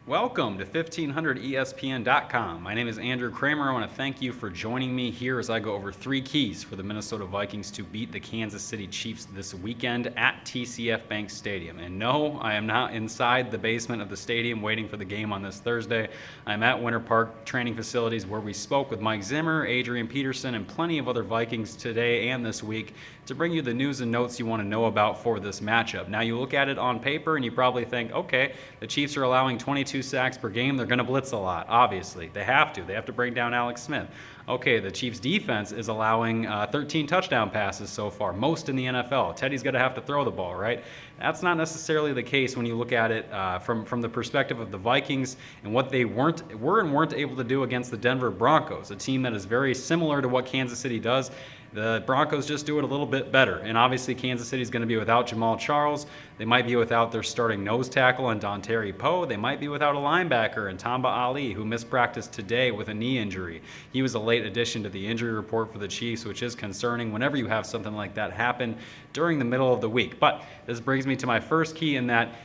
Welcome to 1500ESPN.com. My name is Andrew Kramer. I want to thank you for joining me here as I go over three keys for the Minnesota Vikings to beat the Kansas City Chiefs this weekend at TCF Bank Stadium. And no, I am not inside the basement of the stadium waiting for the game on this Thursday. I'm at Winter Park training facilities where we spoke with Mike Zimmer, Adrian Peterson, and plenty of other Vikings today and this week to bring you the news and notes you want to know about for this matchup. Now, you look at it on paper and you probably think, okay, the Chiefs are allowing 22 sacks per game. They're going to blitz a lot, obviously. They have to. They have to bring down Alex Smith. Okay, the Chiefs' defense is allowing 13 touchdown passes so far, most in the NFL. Teddy's going to have to throw the ball, right? That's not necessarily the case when you look at it from the perspective of the Vikings and what they weren't able to do against the Denver Broncos, a team that is very similar to what Kansas City does. The Broncos just do it a little bit better. And obviously, Kansas City is going to be without Jamaal Charles. They might be without their starting nose tackle and Dontari Poe. They might be without a linebacker and Tamba Ali, who missed practice today with a knee injury. He was a late addition to the injury report for the Chiefs, which is concerning whenever you have something like that happen during the middle of the week. But this brings me to my first key in that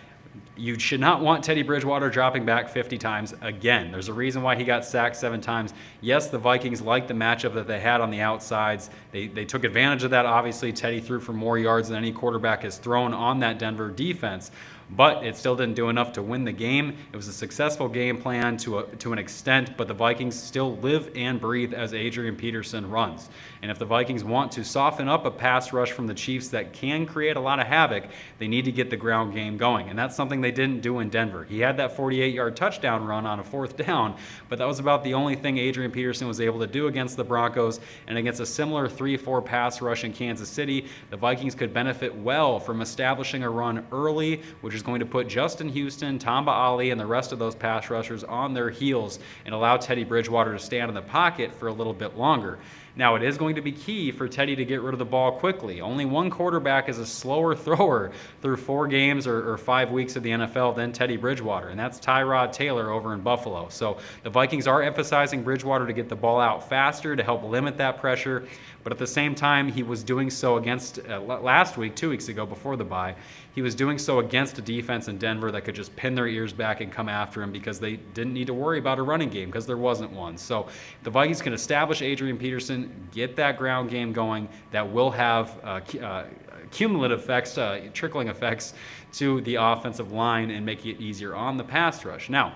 you should not want Teddy Bridgewater dropping back 50 times again. There's a reason why he got sacked 7 times. Yes, the Vikings liked the matchup that they had on the outsides. They took advantage of that. Obviously, Teddy threw for more yards than any quarterback has thrown on that Denver defense. But it still didn't do enough to win the game. It was a successful game plan to an extent, but the Vikings still live and breathe as Adrian Peterson runs. And if the Vikings want to soften up a pass rush from the Chiefs that can create a lot of havoc, they need to get the ground game going. And that's something they didn't do in Denver. He had that 48-yard touchdown run on a 4th down, but that was about the only thing Adrian Peterson was able to do against the Broncos. And against a similar 3-4 pass rush in Kansas City, the Vikings could benefit well from establishing a run early, which is going to put Justin Houston, Tamba Ali, and the rest of those pass rushers on their heels and allow Teddy Bridgewater to stand in the pocket for a little bit longer. Now, it is going to be key for Teddy to get rid of the ball quickly. Only one quarterback is a slower thrower through 4 games or 5 weeks of the NFL than Teddy Bridgewater, and that's Tyrod Taylor over in Buffalo. So the Vikings are emphasizing Bridgewater to get the ball out faster to help limit that pressure, but at the same time, he was doing so against last week, 2 weeks ago before the bye, he was doing so against a defense in Denver that could just pin their ears back and come after him because they didn't need to worry about a running game because there wasn't one. So the Vikings can establish Adrian Peterson, get that ground game going that will have cumulative effects, trickling effects to the offensive line and make it easier on the pass rush. Now,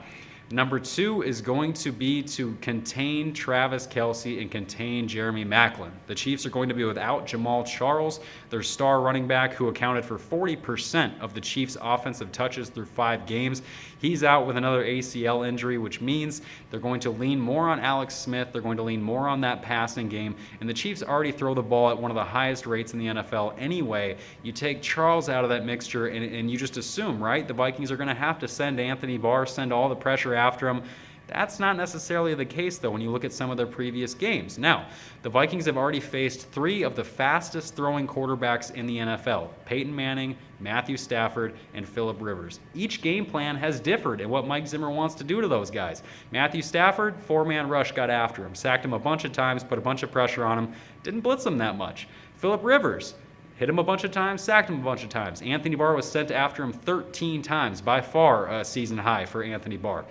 number 2 is going to be to contain Travis Kelce and contain Jeremy Maclin. The Chiefs are going to be without Jamaal Charles, their star running back who accounted for 40% of the Chiefs' offensive touches through 5 games. He's out with another ACL injury, which means they're going to lean more on Alex Smith. They're going to lean more on that passing game. And the Chiefs already throw the ball at one of the highest rates in the NFL anyway. You take Charles out of that mixture and you just assume, right, the Vikings are going to have to send Anthony Barr, send all the pressure after him. That's not necessarily the case, though, when you look at some of their previous games. Now, the Vikings have already faced 3 of the fastest throwing quarterbacks in the NFL: Peyton Manning, Matthew Stafford, and Phillip Rivers. Each game plan has differed in what Mike Zimmer wants to do to those guys. Matthew Stafford, 4-man rush got after him, sacked him a bunch of times, put a bunch of pressure on him, didn't blitz him that much. Phillip Rivers, hit him a bunch of times, sacked him a bunch of times. Anthony Barr was sent after him 13 times, by far a season high for Anthony Barr.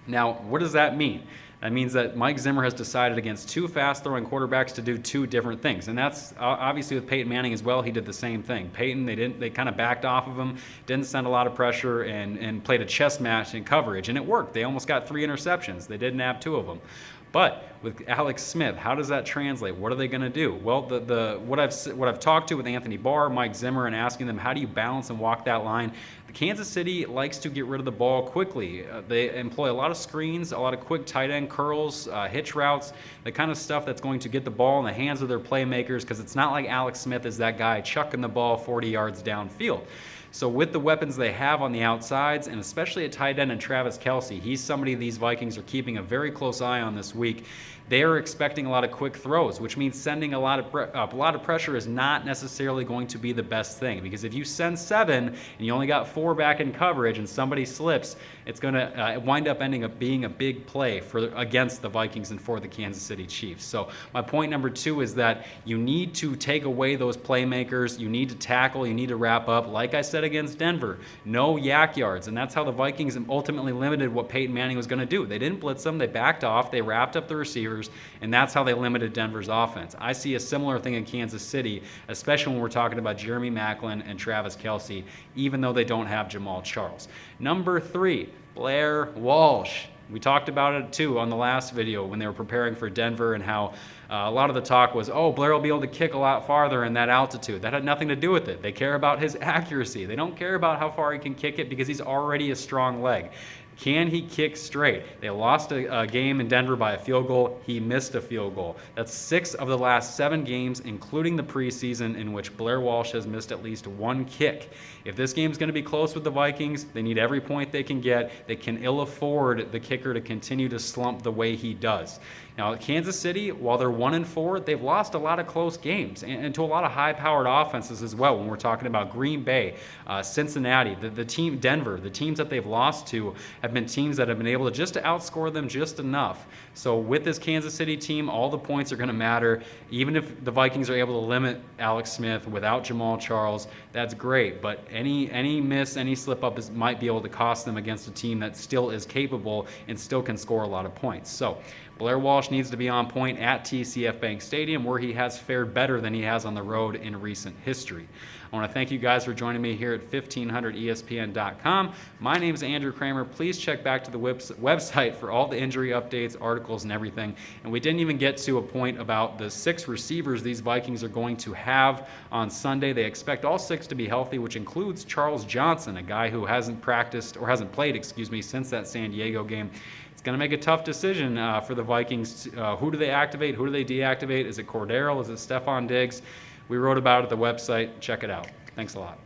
Now, what does that mean? That means that Mike Zimmer has decided against 2 fast-throwing quarterbacks to do 2 different things. And that's obviously with Peyton Manning as well. He did the same thing. Peyton, they kind of backed off of him, didn't send a lot of pressure, and played a chess match in coverage. And it worked. They almost got 3 interceptions. They did nab 2 of them. But with Alex Smith, how does that translate? What are they going to do? Well, what I've talked to with Anthony Barr, Mike Zimmer, and asking them, how do you balance and walk that line? The Kansas City likes to get rid of the ball quickly. They employ a lot of screens, a lot of quick tight end curls, hitch routes, the kind of stuff that's going to get the ball in the hands of their playmakers, because it's not like Alex Smith is that guy chucking the ball 40 yards downfield. So with the weapons they have on the outsides, and especially at tight end and Travis Kelce, he's somebody these Vikings are keeping a very close eye on this week. They are expecting a lot of quick throws, which means sending a lot of pressure is not necessarily going to be the best thing. Because if you send 7 and you only got 4 back in coverage and somebody slips, it's going to wind up ending up being a big play against the Vikings and for the Kansas City Chiefs. So my point number 2 is that you need to take away those playmakers. You need to tackle. You need to wrap up. Like I said said against Denver, no yak yards, and that's how the Vikings ultimately limited what Peyton Manning was going to do. They didn't blitz them, they backed off, they wrapped up the receivers, and that's how they limited Denver's offense. I see a similar thing in Kansas City, especially when we're talking about Jeremy Maclin and Travis Kelce, even though they don't have Jamaal Charles. Number 3, Blair Walsh. We talked about it too on the last video when they were preparing for Denver and how a lot of the talk was, oh, Blair will be able to kick a lot farther in that altitude. That had nothing to do with it. They care about his accuracy. They don't care about how far he can kick it because he's already a strong leg. Can he kick straight? They lost a game in Denver by a field goal. He missed a field goal. That's 6 of the last 7 games, including the preseason, in which Blair Walsh has missed at least 1 kick. If this game's going to be close with the Vikings, they need every point they can get. They can ill afford the kicker to continue to slump the way he does. Now, Kansas City, while they're 1-4, they've lost a lot of close games and to a lot of high-powered offenses as well. When we're talking about Green Bay, Cincinnati, the team Denver, the teams that they've lost to have been teams that have been able to just to outscore them just enough. So with this Kansas City team, all the points are going to matter. Even if the Vikings are able to limit Alex Smith without Jamaal Charles, that's great. But any miss, any slip-up might be able to cost them against a team that still is capable and still can score a lot of points. So Blair Walsh needs to be on point at TCF Bank Stadium, where he has fared better than he has on the road in recent history. I want to thank you guys for joining me here at 1500ESPN.com. My name is Andrew Kramer. Please check back to the website for all the injury updates, articles, and everything. And we didn't even get to a point about the 6 receivers these Vikings are going to have on Sunday. They expect all 6 to be healthy, which includes Charles Johnson, a guy who hasn't played, since that San Diego game. It's going to make a tough decision for the Vikings. Who do they activate? Who do they deactivate? Is it Cordero? Is it Stephon Diggs? We wrote about it at the website. Check it out. Thanks a lot.